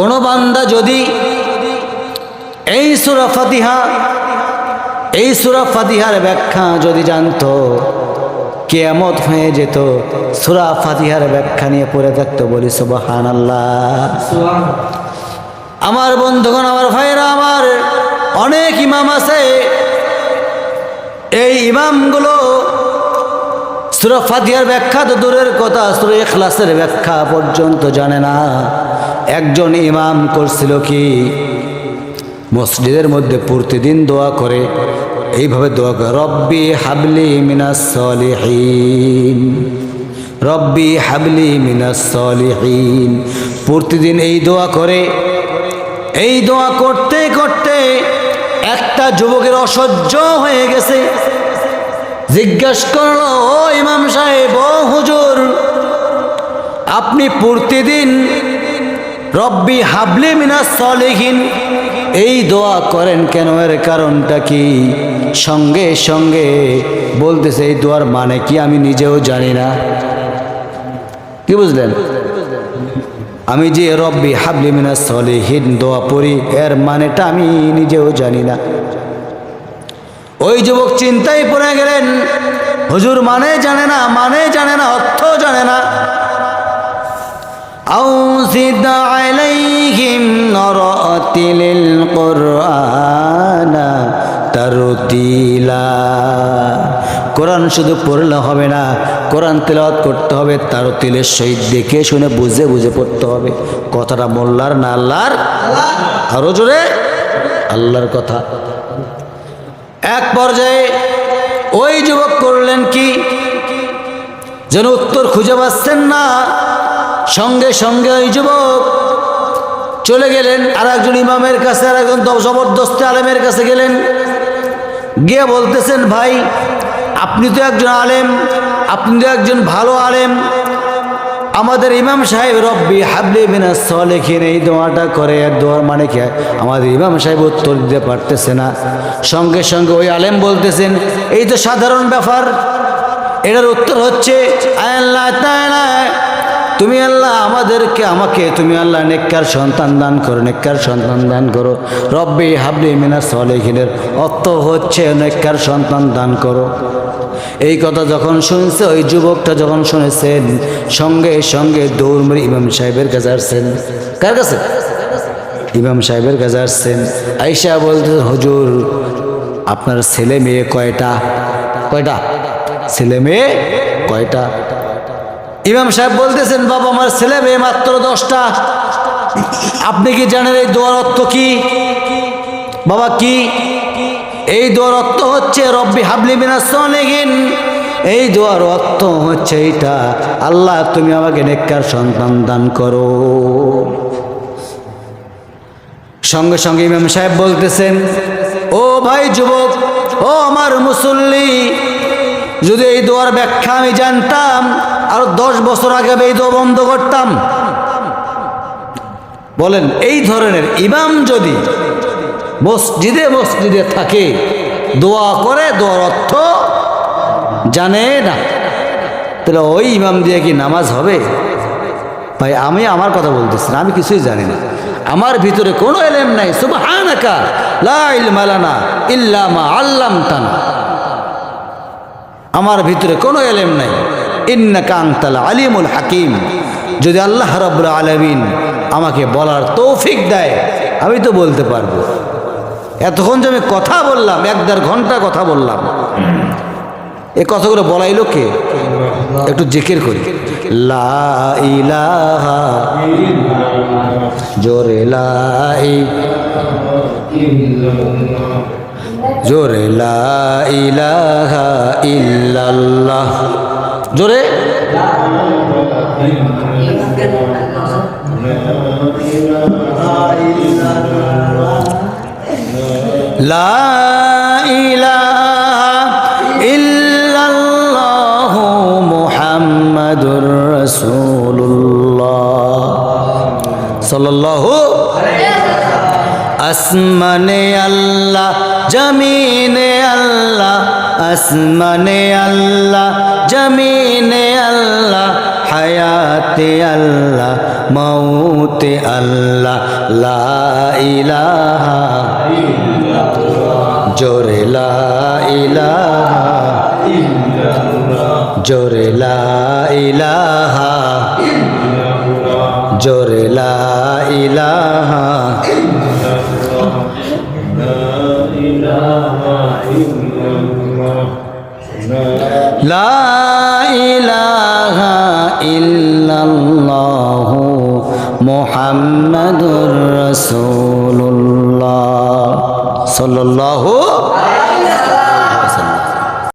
কোনো বান্দা যদি এই সূরা ফাতিহার ব্যাখ্যা যদি জানতো, কিয়ামত হয়ে যেত, সূরা ফাতিহার ব্যাখ্যা নিয়ে পড়ে থাকতো। বলি সুবহানাল্লাহ। আমার বন্ধুগণ, আমার ভাইরা, আমার অনেক ইমাম আছে, এই ইমামগুলো সূরা ফাতিহার ব্যাখ্যা তো দূরের কথা, সূরা ইখলাসের ব্যাখ্যা পর্যন্ত জানে না। একজন ইমাম করছিল কি, মসজিদের মধ্যে প্রতিদিন দোয়া করে, এইভাবে দোয়া করে, রব্বি হাবলি মিনাস সলিহিন, রব্বি হাবলি মিনাস সলিহিন। প্রতিদিন এই দোয়া করে। এই দোয়া করতে করতে একটা যুবকের অসহ্য হয়ে গেছে। জিজ্ঞাসা করলো, ও ইমাম সাহেব, ও হুজুর, আপনি প্রতিদিন রব্বি হাবলি মিনাস সলিহিন এই দোয়া করেন কেন? এর কারণটা কি? সঙ্গে সঙ্গে বলতেছে, এই দোয়ার মানে কি আমি নিজেও জানি না। কি বুঝলেন? আমি যে রব্বি হাবলি মিনাস সলিহিন দোয়া পড়ি, এর মানেটা আমি নিজেও জানি না। ওই যুবক চিন্তায় পড়ে গেলেন, হুজুর মানে জানে না, মানে জানে না, অর্থ জানে না। أوزد عليهم ورتل القرآن ترتيلا। কোরআন শুধু পড়লে হবে না, কোরআন তেলাওয়াত করতে হবে, তারতিলের সহিত দেখে শুনে বুঝে বুঝে পড়তে হবে। কথাটা মোল্লার না আল্লাহর? আরো জোরে, আল্লাহর কথা। এক পর্যায়ে ওই যুবক করলেন কি, যেন উত্তর খুঁজে পাচ্ছেন না, সঙ্গে সঙ্গে ওই যুবক চলে গেলেন আর একজন ইমামের কাছে, আর একজন জবরদস্ত আলেমের কাছে গেলেন। গিয়ে বলতেছেন, ভাই আপনি তো একজন আলেম, আপনি তো একজন ভালো আলেম, আমাদের ইমাম সাহেব রব্বি হাবলি মিনাস সলিহিন এই দোয়াটা করে, আর দোয়ার মানে কি? আমাদের ইমাম সাহেব উত্তর দিতে পারতেছে না। সঙ্গে সঙ্গে ওই আলেম বলতেছেন, এই তো সাধারণ ব্যাপার, এটার উত্তর হচ্ছে, আল্লাহ তাআলা, তুমি আল্লাহ আমাকে তুমি আল্লাহ নেককার সন্তান দান করো, নেককার সন্তান দান করো। রব্বি হাবলি মিনাস সলিহিনের অর্থ হচ্ছে নেককার সন্তান দান করো। এই কথা যখন শুনছে, ওই যুবকটা যখন শুনেছেন, সঙ্গে সঙ্গে দৌড় মেরে ইমাম সাহেবের কাছে আসছেন। কার কাছে? ইমাম সাহেবের কাছে আসছেন। আয়েশা বলতে, হুজুর আপনার ছেলে মেয়ে কয়টা? কয়টা ছেলে মেয়ে? কয়টা? ইমাম সাহেব বলতেছেন, বাবা আমার ছেলে মেয়ে মাত্র 10টা। আপনি কি জানেন এই দোয়ার অর্থ কি? বাবা কি? এই দোয়ার অর্থ হচ্ছে রব্বি হাবলি মিনাস সলিহিন। এই দোয়ার অর্থ হচ্ছে এইটা, আল্লাহ তুমি আমাকে নেককার সন্তান দান করো। সঙ্গে সঙ্গে ইমাম সাহেব বলতেছেন, ও ভাই যুবক, ও আমার মুসল্লি, যদি এই দোয়ার ব্যাখ্যা আমি জানতাম, আর 10 বছর আগে এই দোয়া বন্ধ করতাম। বলেন, এই ধরনের ইমাম যদি মসজিদে থাকে, দোয়া করে, দোয়ার অর্থ জানে না, তাহলে ওই ইমাম দিয়ে কি নামাজ হবে? ভাই আমি আমার কথা বলতেছি না, আমি কিছুই জানি না, আমার ভিতরে কোনো ইলম নাই। সুবহানাকা লা ইলমা লানা ইল্লা মা আল্লামতানা। আমার ভিতরে কোনো ইলম নাই। ইন্নাকা আনতাল আলিমুল হাকিম। যদি আল্লাহ রাব্বুল আলামিন আমাকে বলার তৌফিক দেয়, আমি তো বলতে পারবো। এতক্ষণ যে আমি কথা বললাম, 1-1.5 ঘন্টা কথা বললাম, এই কথাগুলো বলাইলো কে? একটু জিকির করি, লা ইলাহা জোরে, লা জোরে, লা ইলাহা ইল্লাল্লাহ, জোরে, লা ইলাহা ইল্লাল্লাহু মুহাম্মাদুর রাসূলুল্লাহ সাল্লাল্লাহু আসমানে আল্লাহ, জমিনে আল্লাহ, আসমানে আল্লাহ, জমিনে আল্লাহ, হায়াতে আল্লাহ, মৌতে আল্লাহ লা ইলাহা জোরে লা ইলাহা জোরে লা ইলাহা জোরে লা ইলাহা লা ইলাহা ইল্লাল্লাহু মুহাম্মাদুর রাসূলুল্লাহ সাল্লাল্লাহু